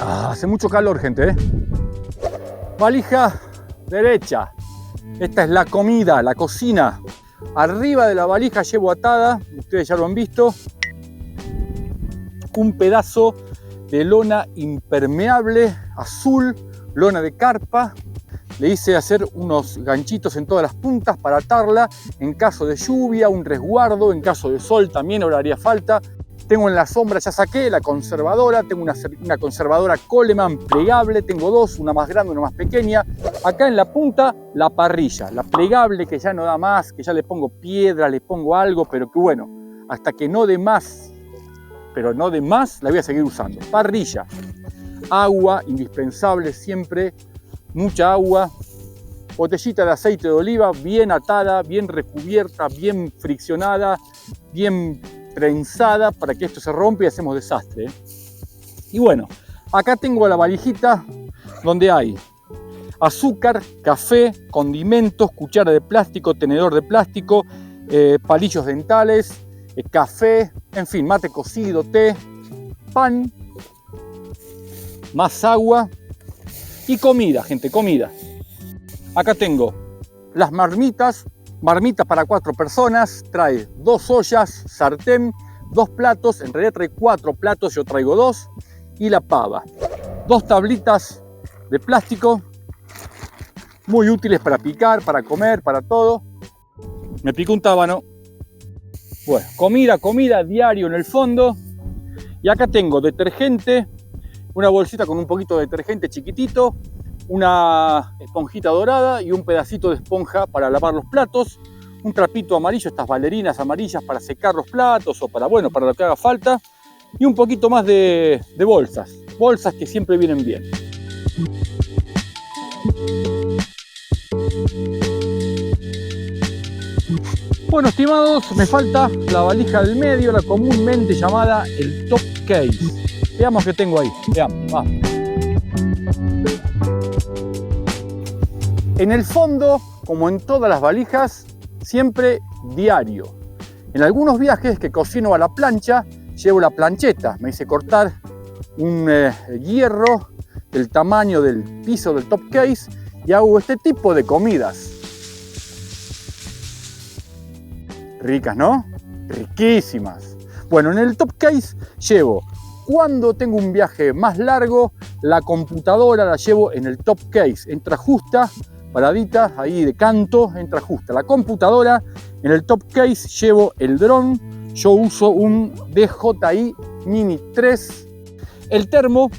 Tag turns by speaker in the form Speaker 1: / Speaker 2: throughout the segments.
Speaker 1: Hace mucho calor, gente, ¿eh? Valija derecha. Esta es la comida, la cocina. Arriba de la valija llevo atada, ustedes ya lo han visto, un pedazo de lona impermeable azul, lona de carpa. Le hice hacer unos ganchitos en todas las puntas para atarla en caso de lluvia, un resguardo, en caso de sol también ahora haría falta. Tengo en la sombra, ya saqué la conservadora, tengo una conservadora Coleman plegable, tengo dos, una más grande, una más pequeña. Acá en la punta, la parrilla, la plegable que ya no da más, que ya le pongo piedra, le pongo algo, pero que bueno, hasta que no dé más, pero no dé más, la voy a seguir usando. Parrilla, agua, indispensable siempre, mucha agua. Botellita de aceite de oliva, bien atada, bien recubierta, bien friccionada, bien trenzada para que esto se rompa y hacemos desastre, ¿eh? Y bueno, acá tengo la valijita donde hay azúcar, café, condimentos, cuchara de plástico, tenedor de plástico, palillos dentales, café, en fin, mate cocido, té, pan, más agua y comida, gente, comida. Acá tengo las marmitas. Marmita para 4 personas, trae 2 ollas, sartén, 2 platos, en realidad trae 4 platos, yo traigo 2, y la pava. 2 tablitas de plástico, muy útiles para picar, para comer, para todo. Me pico un tábano. Bueno, comida diario en el fondo. Y acá tengo detergente, una bolsita con un poquito de detergente chiquitito, una esponjita dorada y un pedacito de esponja para lavar los platos, un trapito amarillo, estas bailarinas amarillas para secar los platos o para, bueno, para lo que haga falta, y un poquito más de bolsas que siempre vienen bien. Bueno, estimados, me falta la valija del medio, la comúnmente llamada el top case. Veamos qué tengo ahí, veamos, vamos. En el fondo, como en todas las valijas, siempre diario. En algunos viajes que cocino a la plancha, llevo la plancheta. Me hice cortar un hierro del tamaño del piso del top case y hago este tipo de comidas. Ricas, ¿no? Riquísimas. Bueno, en el top case llevo, cuando tengo un viaje más largo, la computadora la llevo en el top case. Entra justa, paradita, ahí de canto, entra justa la computadora. En el top case llevo el dron, yo uso un DJI Mini 3. El termo,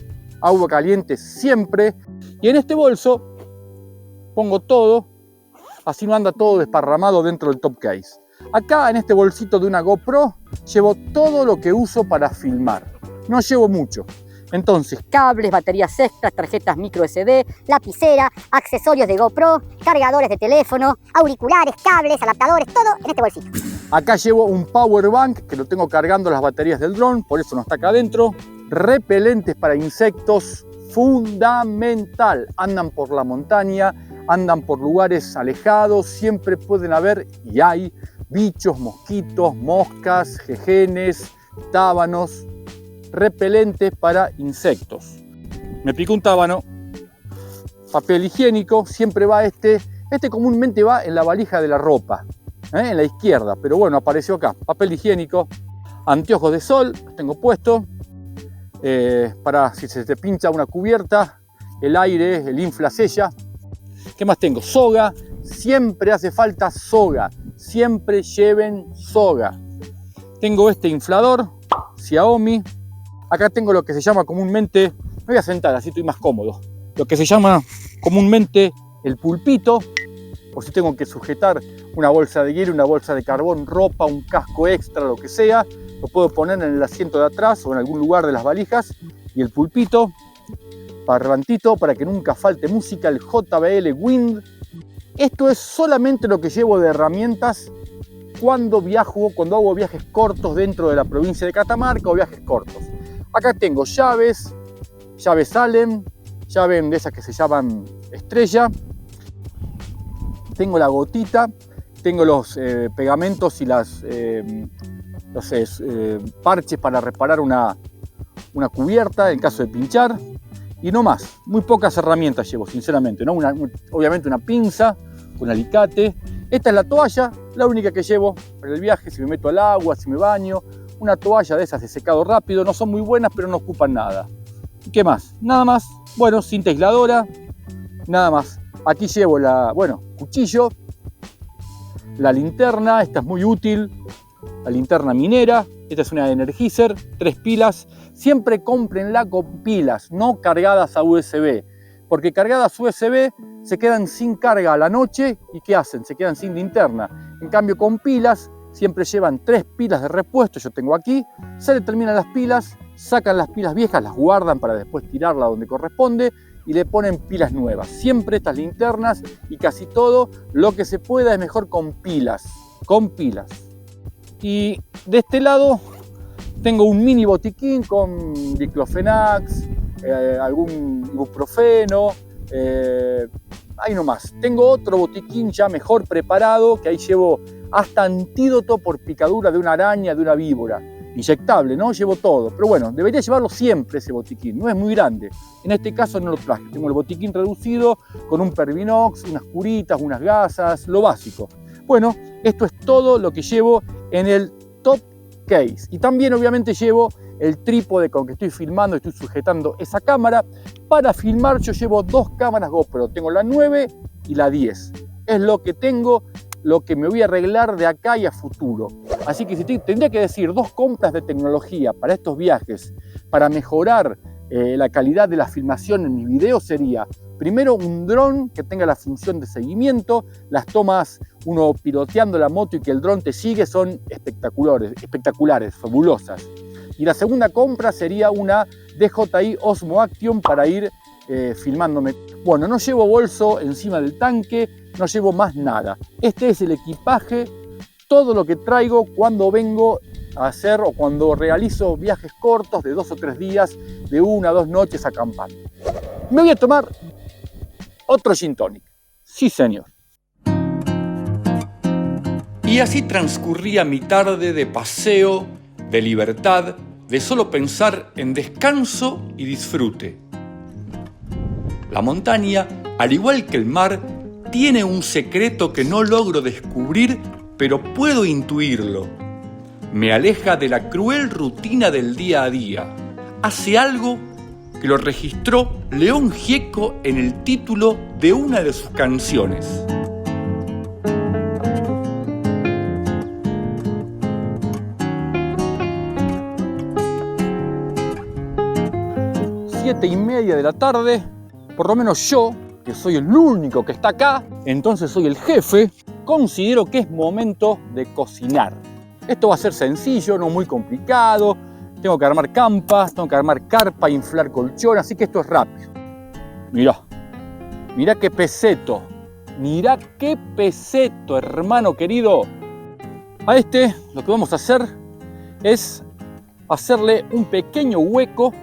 Speaker 1: agua caliente siempre. Y en este bolso pongo todo, así no anda todo desparramado dentro del top case. Acá en este bolsito de una GoPro llevo todo lo que uso para filmar. No llevo mucho. Entonces,
Speaker 2: cables, baterías extras, tarjetas micro SD, lapicera, accesorios de GoPro, cargadores de teléfono, auriculares, cables, adaptadores, todo en este bolsito.
Speaker 1: Acá llevo un power bank que lo tengo cargando las baterías del dron, por eso no está acá adentro. Repelentes para insectos, fundamental. Andan por la montaña, andan por lugares alejados, siempre pueden haber y hay bichos, mosquitos, moscas, jejenes, tábanos. Repelentes para insectos. Me pico un tábano. Papel higiénico, siempre va este comúnmente va en la valija de la ropa, en la izquierda, pero bueno, apareció acá. Papel higiénico, anteojos de sol, los tengo puesto, para si se te pincha una cubierta, el aire, el inflasella. ¿Qué más tengo? Soga, siempre hace falta soga, siempre lleven soga. Tengo este inflador, Xiaomi. Acá tengo lo que se llama comúnmente, me voy a sentar así estoy más cómodo, lo que se llama comúnmente el pulpito, por si tengo que sujetar una bolsa de hielo, una bolsa de carbón, ropa, un casco extra, lo que sea, lo puedo poner en el asiento de atrás o en algún lugar de las valijas. Y el pulpito, parlantito para que nunca falte música, el JBL Wind. Esto es solamente lo que llevo de herramientas cuando hago viajes cortos dentro de la provincia de Catamarca o viajes cortos. Acá tengo llaves Allen, llaves de esas que se llaman estrella. Tengo la gotita, tengo los pegamentos y los parches para reparar una cubierta en caso de pinchar. Y no más, muy pocas herramientas llevo, sinceramente, ¿no? Obviamente una pinza, un alicate. Esta es la toalla, la única que llevo para el viaje, si me meto al agua, si me baño. Una toalla de esas de secado rápido, no son muy buenas, pero no ocupan nada. ¿Y qué más? Nada más, bueno, cinta aisladora, nada más. Aquí llevo cuchillo, la linterna, esta es muy útil, la linterna minera. Esta es una Energizer, 3 pilas. Siempre cómprenla con pilas, no cargadas a USB. Porque cargadas USB se quedan sin carga a la noche y ¿qué hacen? Se quedan sin linterna. En cambio con pilas, siempre llevan 3 pilas de repuesto, yo tengo aquí. Se le terminan las pilas, sacan las pilas viejas, las guardan para después tirarlas donde corresponde y le ponen pilas nuevas. Siempre estas linternas y casi todo lo que se pueda es mejor con pilas. Y de este lado tengo un mini botiquín con diclofenac, algún ibuprofeno, ahí nomás. Tengo otro botiquín ya mejor preparado, que ahí llevo hasta antídoto por picadura de una araña, de una víbora. Inyectable, ¿no? Llevo todo. Pero bueno, debería llevarlo siempre ese botiquín, no es muy grande. En este caso no lo traje. Tengo el botiquín reducido con un Pervinox, unas curitas, unas gasas, lo básico. Bueno, esto es todo lo que llevo en el top case. Y también obviamente llevo el trípode con que estoy filmando, estoy sujetando esa cámara. Para filmar yo llevo 2 cámaras GoPro, tengo la 9 y la 10. Es lo que tengo, lo que me voy a arreglar de acá y a futuro. Así que si tendría que decir 2 compras de tecnología para estos viajes, para mejorar la calidad de la filmación en mis videos, sería primero un dron que tenga la función de seguimiento. Las tomas, uno piloteando la moto y que el dron te sigue, son espectaculares, fabulosas. Y la segunda compra sería una DJI Osmo Action para ir filmándome. Bueno, no llevo bolso encima del tanque, no llevo más nada. Este es el equipaje, todo lo que traigo cuando vengo a hacer o cuando realizo viajes cortos de 2 o 3 días, de 1 a 2 noches acampando. Me voy a tomar otro gin tonic. Sí, señor.
Speaker 3: Y así transcurría mi tarde de paseo, de libertad, de solo pensar en descanso y disfrute. La montaña, al igual que el mar, tiene un secreto que no logro descubrir, pero puedo intuirlo. Me aleja de la cruel rutina del día a día. Hace algo que lo registró León Gieco en el título de una de sus canciones.
Speaker 1: Siete y media de la tarde, por lo menos yo, que soy el único que está acá, entonces soy el jefe, considero que es momento de cocinar. Esto va a ser sencillo, no muy complicado. Tengo que armar campas, tengo que armar carpa, inflar colchón, así que esto es rápido. Mirá qué peseto, hermano querido. A este lo que vamos a hacer es hacerle un pequeño hueco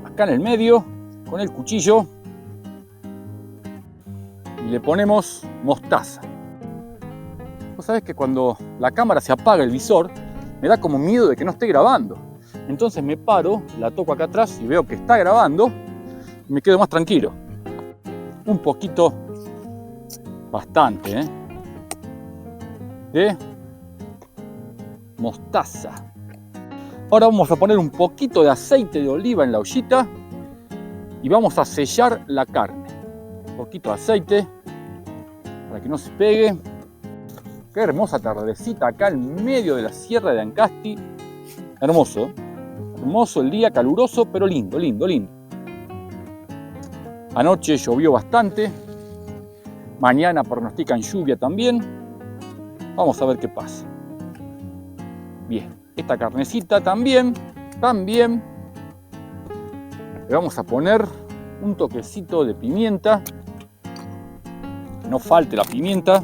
Speaker 1: acá en el medio con el cuchillo y le ponemos mostaza. Vos sabés que cuando la cámara se apaga el visor me da como miedo de que no esté grabando. Entonces me paro, la toco acá atrás y veo que está grabando y me quedo más tranquilo. Un poquito, bastante, de mostaza. Ahora vamos a poner un poquito de aceite de oliva en la ollita y vamos a sellar la carne. Un poquito de aceite para que no se pegue. Qué hermosa tardecita acá en medio de la sierra de Ancasti. Hermoso, hermoso el día, caluroso, pero lindo. Anoche llovió bastante. Mañana pronostican lluvia también. Vamos a ver qué pasa. Bien, esta carnecita también. Le vamos a poner un toquecito de pimienta. Que no falte la pimienta.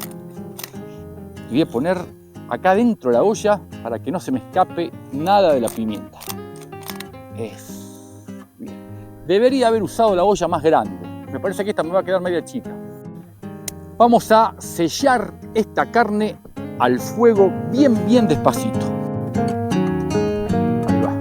Speaker 1: Y voy a poner acá dentro de la olla para que no se me escape nada de la pimienta. Bien. Debería haber usado la olla más grande. Me parece que esta me va a quedar media chica. Vamos a sellar esta carne al fuego bien despacito. Ahí va.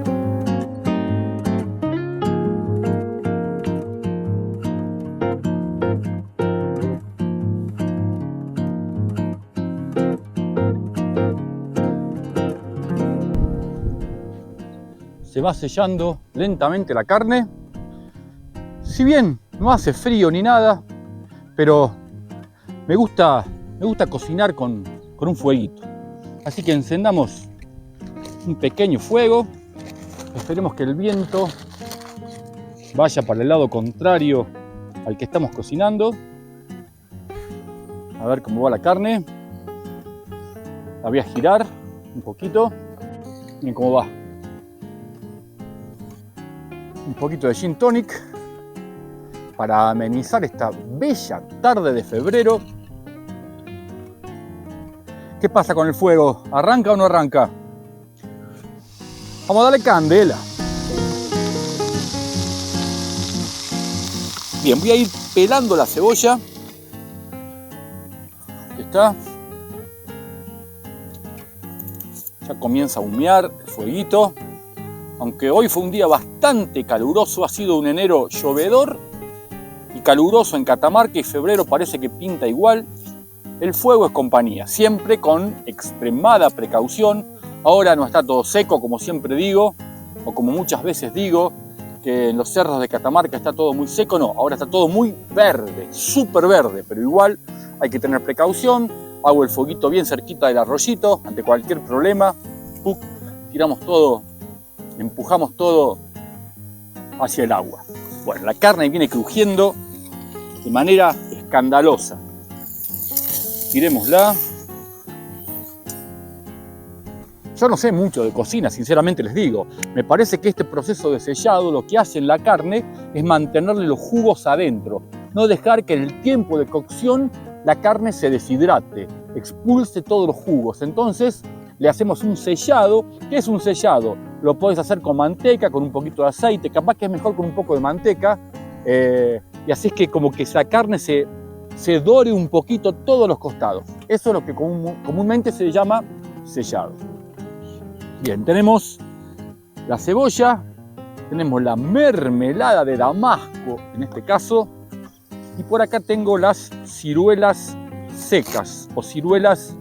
Speaker 1: Se va sellando lentamente la carne. Si bien no hace frío ni nada, pero me gusta cocinar con un fueguito. Así que encendamos un pequeño fuego. Esperemos que el viento vaya para el lado contrario al que estamos cocinando. A ver cómo va la carne. La voy a girar un poquito. Miren cómo va. Un poquito de gin tonic para amenizar esta bella tarde de febrero. ¿Qué pasa con el fuego? ¿Arranca o no arranca? Vamos a darle candela. Bien, voy a ir pelando la cebolla. Aquí está. Ya comienza a humear el fueguito. Aunque hoy fue un día bastante caluroso, ha sido un enero llovedor y caluroso en Catamarca, y febrero parece que pinta igual. El fuego es compañía, siempre con extremada precaución. Ahora no está todo seco, como siempre digo, o como muchas veces digo, que en los cerros de Catamarca está todo muy seco. No, ahora está todo muy verde, súper verde, pero igual hay que tener precaución. Hago el fueguito bien cerquita del arroyito, ante cualquier problema. Tiramos todo, empujamos todo hacia el agua. Bueno, la carne viene crujiendo de manera escandalosa. Tirémosla. Yo no sé mucho de cocina, sinceramente les digo. Me parece que este proceso de sellado lo que hace en la carne es mantenerle los jugos adentro. No dejar que en el tiempo de cocción la carne se deshidrate, expulse todos los jugos. Entonces le hacemos un sellado. ¿Qué es un sellado? Lo podés hacer con manteca, con un poquito de aceite. Capaz que es mejor con un poco de manteca. Y así es que como que la carne se dore un poquito todos los costados. Eso es lo que comúnmente se llama sellado. Bien, tenemos la cebolla, tenemos la mermelada de damasco en este caso, y por acá tengo las ciruelas secas o ciruelas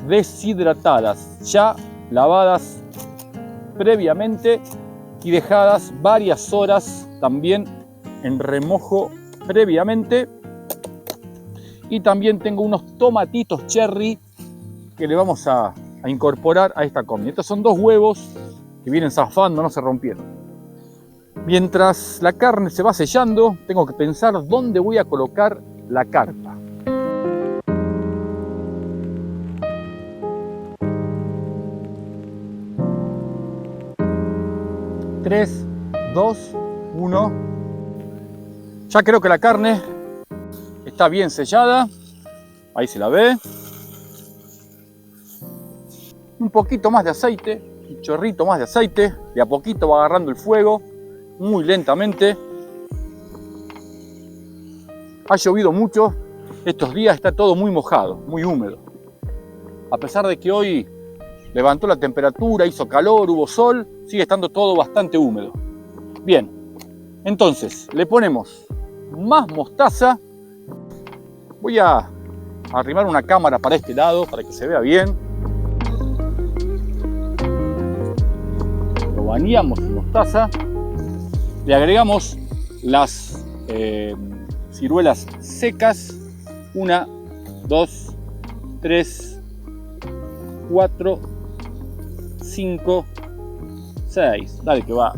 Speaker 1: deshidratadas, ya lavadas previamente y dejadas varias horas también en remojo previamente. Y también tengo unos tomatitos cherry que le vamos a incorporar a esta comida. Estos son 2 huevos que vienen zafando, no se rompieron. Mientras la carne se va sellando, tengo que pensar dónde voy a colocar la carpa. Tres, 2, 1. Ya creo que la carne está bien sellada. Ahí se la ve. Un poquito más de aceite, un chorrito más de aceite. De a poquito va agarrando el fuego, muy lentamente. Ha llovido mucho. Estos días está todo muy mojado, muy húmedo. A pesar de que hoy levantó la temperatura, hizo calor, hubo sol, sigue estando todo bastante húmedo. Bien, entonces le ponemos más mostaza. Voy a arrimar una cámara para este lado para que se vea bien. Lo bañamos en mostaza. Le agregamos las ciruelas secas. 1, 2, 3, 4, 5, 6. Dale que va.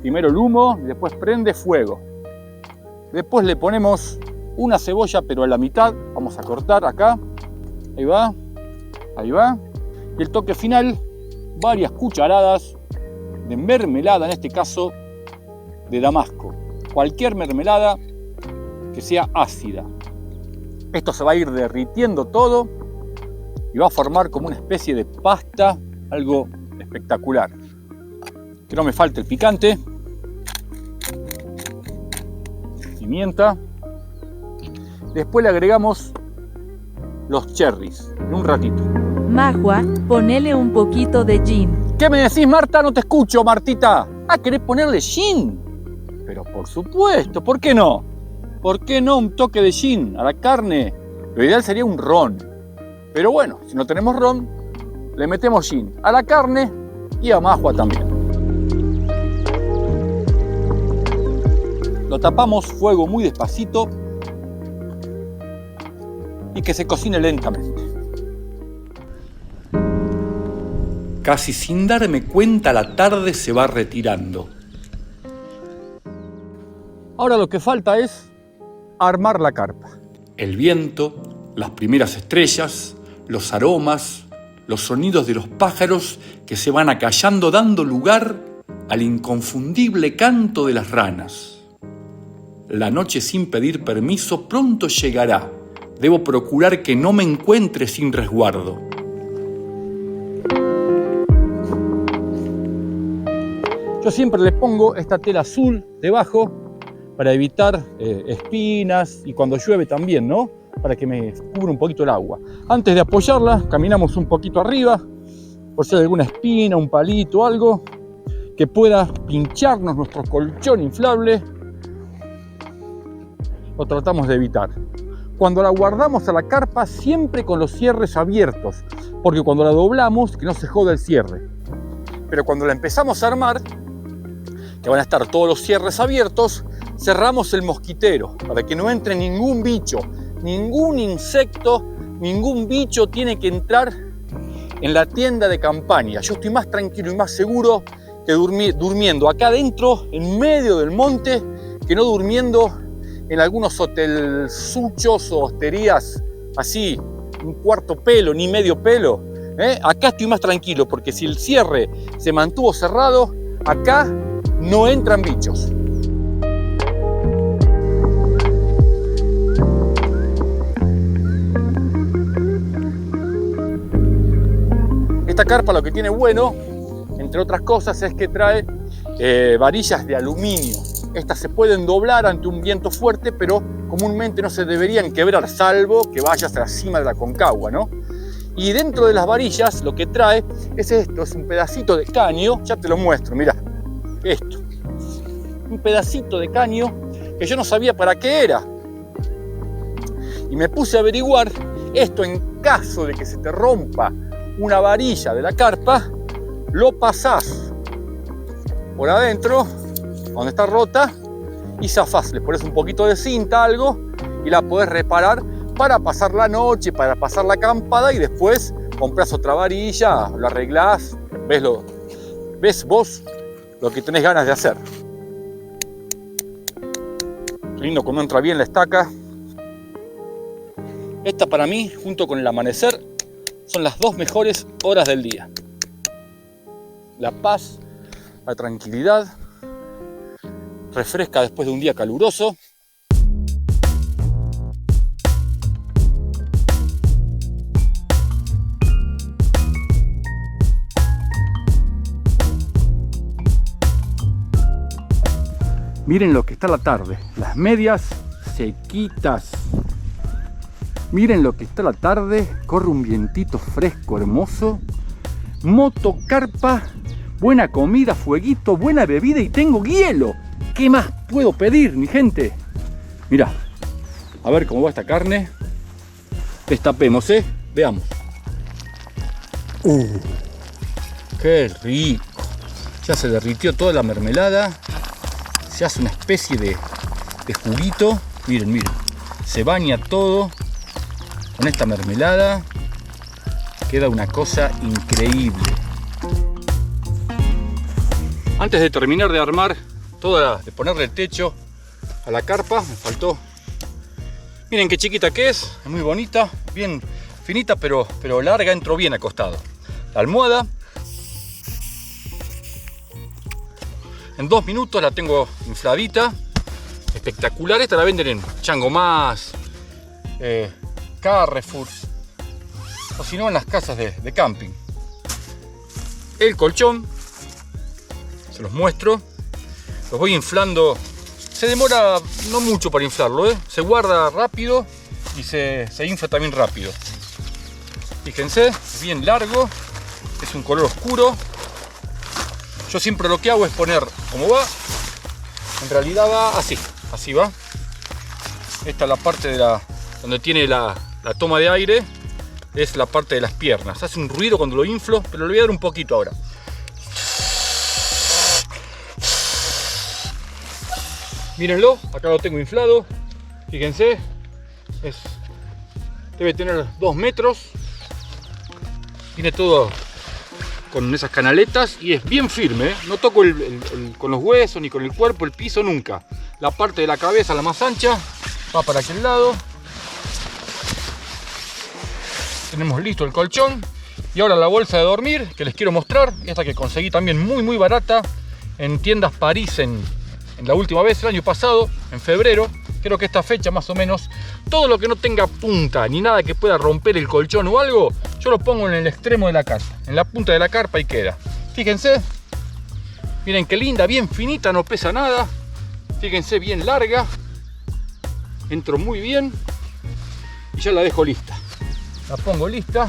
Speaker 1: Primero el humo y después prende fuego. Después le ponemos una cebolla, pero a la mitad. Vamos a cortar acá. Ahí va. Ahí va. Y el toque final, varias cucharadas de mermelada, en este caso de damasco. Cualquier mermelada que sea ácida. Esto se va a ir derritiendo todo y va a formar como una especie de pasta, algo espectacular. Que no me falte el picante, pimienta. Después le agregamos los cherries en un ratito.
Speaker 4: Majua, ponele un poquito de gin.
Speaker 1: ¿Qué me decís, Marta? No te escucho, Martita. Ah, ¿querés ponerle gin? Pero por supuesto, ¿por qué no? ¿Por qué no un toque de gin a la carne? Lo ideal sería un ron. Pero bueno, si no tenemos ron, le metemos gin a la carne y a Majua también. Lo tapamos, fuego muy despacito y que se cocine lentamente.
Speaker 3: Casi sin darme cuenta, la tarde se va retirando.
Speaker 1: Ahora lo que falta es armar la carpa.
Speaker 3: El viento, las primeras estrellas, los aromas, los sonidos de los pájaros que se van acallando dando lugar al inconfundible canto de las ranas. La noche sin pedir permiso pronto llegará. Debo procurar que no me encuentre sin resguardo.
Speaker 1: Yo siempre le pongo esta tela azul debajo para evitar espinas y cuando llueve también, ¿no? Para que me cubra un poquito el agua. Antes de apoyarla, caminamos un poquito arriba, por si hay alguna espina, un palito, algo que pueda pincharnos nuestro colchón inflable. Lo tratamos de evitar. Cuando la guardamos a la carpa, siempre con los cierres abiertos, porque cuando la doblamos, que no se joda el cierre. Pero cuando la empezamos a armar, que van a estar todos los cierres abiertos, cerramos el mosquitero para que no entre ningún bicho, ningún insecto, ningún bicho tiene que entrar en la tienda de campaña. Yo estoy más tranquilo y más seguro que durmiendo acá adentro, en medio del monte, que no durmiendo en algunos hotelsuchos o hosterías así, un cuarto pelo, ni medio pelo. Acá estoy más tranquilo porque si el cierre se mantuvo cerrado, acá no entran bichos. Esta carpa lo que tiene bueno, entre otras cosas, es que trae varillas de aluminio. Estas se pueden doblar ante un viento fuerte, pero comúnmente no se deberían quebrar, salvo que vayas a la cima de la Concagua, ¿no? Y dentro de las varillas lo que trae es esto, es un pedacito de caño, ya te lo muestro, mirá, esto. Un pedacito de caño que yo no sabía para qué era. Y me puse a averiguar esto en caso de que se te rompa una varilla de la carpa, lo pasás por adentro, donde está rota, y zafás. Le pones un poquito de cinta, algo, y la podés reparar para pasar la noche, para pasar la acampada, y después compras otra varilla, lo arreglás, ves vos lo que tenés ganas de hacer. Lindo cuando entra bien la estaca. Esta para mí, junto con el amanecer, son las dos mejores horas del día. La paz, la tranquilidad, refresca después de un día caluroso. Miren lo que está la tarde, las medias sequitas. Miren lo que está la tarde, corre un vientito fresco, hermoso. Motocarpa, buena comida, fueguito, buena bebida y tengo hielo. ¿Qué más puedo pedir, mi gente? Mirá, a ver cómo va esta carne. Destapemos, veamos. ¡Qué rico! Ya se derritió toda la mermelada. Se hace una especie de juguito. Miren, miren. Se baña todo con esta mermelada. Queda una cosa increíble. Antes de terminar de armar de ponerle el techo a la carpa, me faltó. Miren qué chiquita que es muy bonita, bien finita, pero larga, entró bien acostado. La almohada. En 2 minutos la tengo infladita. Espectacular. Esta la venden en Chango Más, Carrefour. o si no en las casas de camping. El colchón, se los muestro, los voy inflando. Se demora no mucho para inflarlo, se guarda rápido y se infla también rápido. Fíjense, es bien largo, es un color oscuro. Yo siempre lo que hago es poner como va. En realidad va así, así va. Esta es la parte de donde tiene la toma de aire, es la parte de las piernas. Hace un ruido cuando lo inflo, pero le voy a dar un poquito ahora. Mírenlo, acá lo tengo inflado. Fíjense, debe tener 2 metros. Tiene todo con esas canaletas y es bien firme, No toco con los huesos ni con el cuerpo, el piso nunca. La parte de la cabeza, la más ancha, va para aquel lado. Tenemos listo el colchón. Y ahora la bolsa de dormir que les quiero mostrar. Esta que conseguí también muy barata en tiendas París en la última vez, el año pasado, en febrero. Creo que esta fecha más o menos. Todo lo que no tenga punta ni nada que pueda romper el colchón o algo, yo lo pongo en el extremo de la carpa, en la punta de la carpa y queda. Fíjense, miren qué linda, bien finita, no pesa nada. Fíjense, bien larga. Entro muy bien y ya la dejo lista. La pongo lista.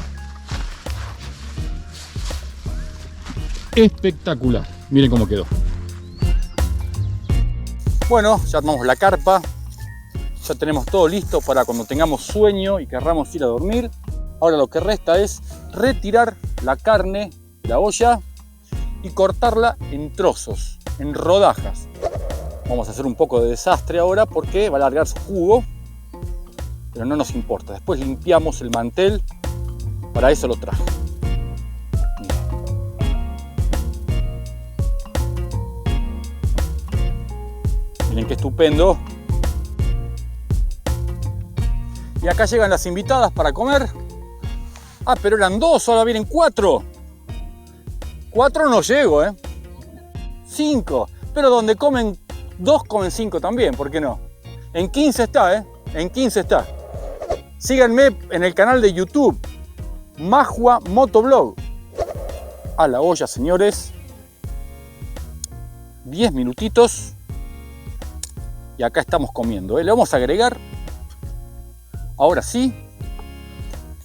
Speaker 1: Espectacular. Miren cómo quedó. Bueno, ya armamos la carpa. Ya tenemos todo listo para cuando tengamos sueño y querramos ir a dormir. Ahora lo que resta es retirar la carne de la olla y cortarla en trozos, en rodajas. Vamos a hacer un poco de desastre ahora porque va a largar su jugo, pero no nos importa. Después limpiamos el mantel, para eso lo traje. Miren qué estupendo. Y acá llegan las invitadas para comer. Ah, pero eran 2, ahora vienen 4. 4 no llego, 5. Pero donde comen 2, comen 5 también, ¿por qué no? En 15 está, En 15 está. Síganme en el canal de YouTube, Majua Motovlog. A la olla, señores. 10 minutitos. Y acá estamos comiendo, Le vamos a agregar, ahora sí,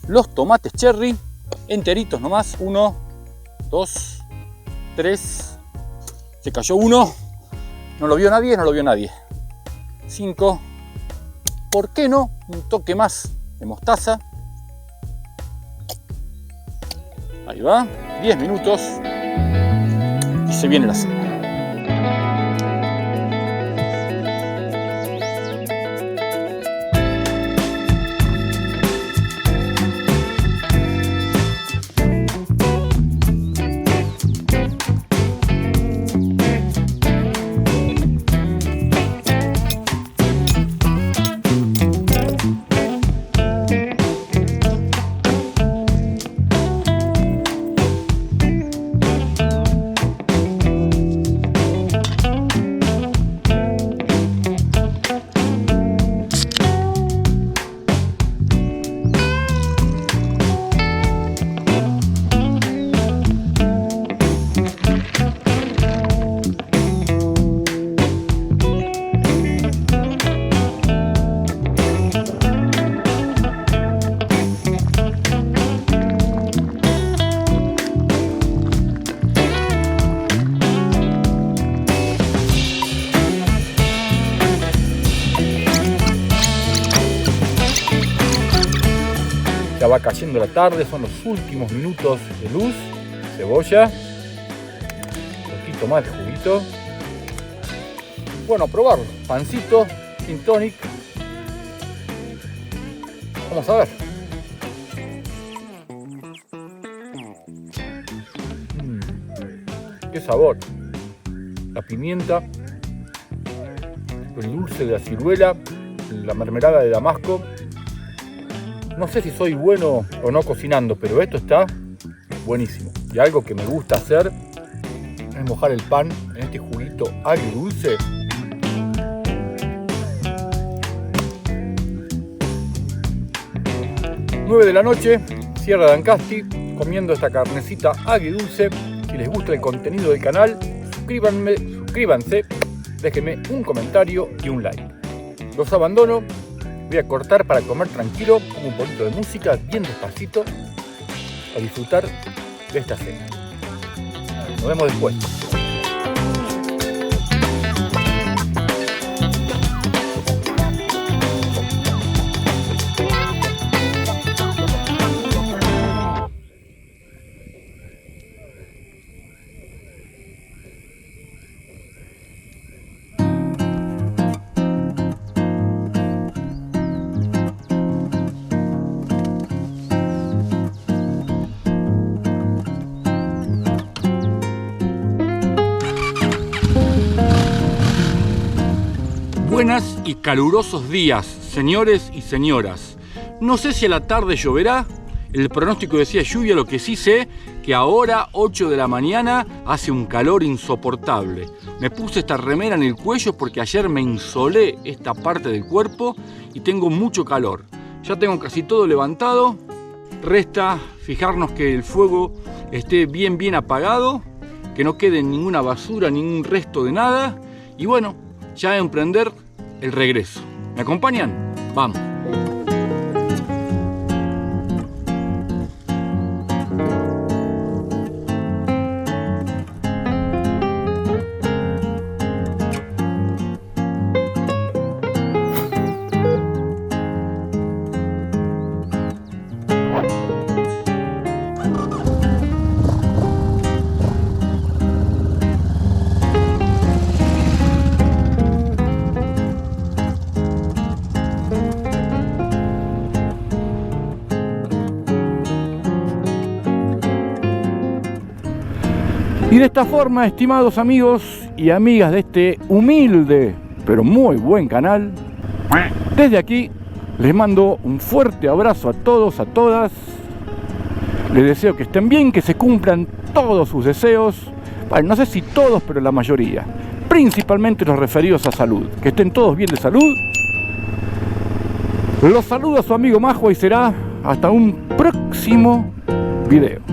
Speaker 1: los tomates cherry, enteritos nomás. 1, 2, 3. Se cayó uno. No lo vio nadie, no lo vio nadie. 5. ¿Por qué no? Un toque más de mostaza. Ahí va. 10 minutos. Y se viene la cena. Ya va cayendo la tarde, son los últimos minutos de luz. Cebolla, un poquito más de juguito. Bueno, a probarlo. Pancito, gin tonic. Vamos a ver. Qué sabor. La pimienta, el dulce de la ciruela, la mermelada de damasco. No sé si soy bueno o no cocinando, pero esto está buenísimo. Y algo que me gusta hacer es mojar el pan en este juguito agridulce. ...9 de la noche, Sierra de Ancasti, comiendo esta carnecita agridulce. Si les gusta el contenido del canal, suscríbanse, déjenme un comentario y un like. Los abandono, voy a cortar para comer tranquilo, con un poquito de música, bien despacito, a disfrutar de esta cena. Nos vemos después.
Speaker 3: Buenas y calurosos días, señores y señoras. No sé si a la tarde lloverá, el pronóstico decía lluvia, lo que sí sé que ahora, 8 de la mañana, hace un calor insoportable. Me puse esta remera en el cuello porque ayer me insolé esta parte del cuerpo y tengo mucho calor. Ya tengo casi todo levantado, resta fijarnos que el fuego esté bien apagado, que no quede ninguna basura, ningún resto de nada y bueno, ya emprender el regreso. ¿Me acompañan? Vamos. Y de esta forma, estimados amigos y amigas de este humilde pero muy buen canal, desde aquí les mando un fuerte abrazo a todos, a todas. Les deseo que estén bien, que se cumplan todos sus deseos. Bueno, no sé si todos, pero la mayoría. Principalmente los referidos a salud. Que estén todos bien de salud. Los saluda su amigo Majua y será hasta un próximo video.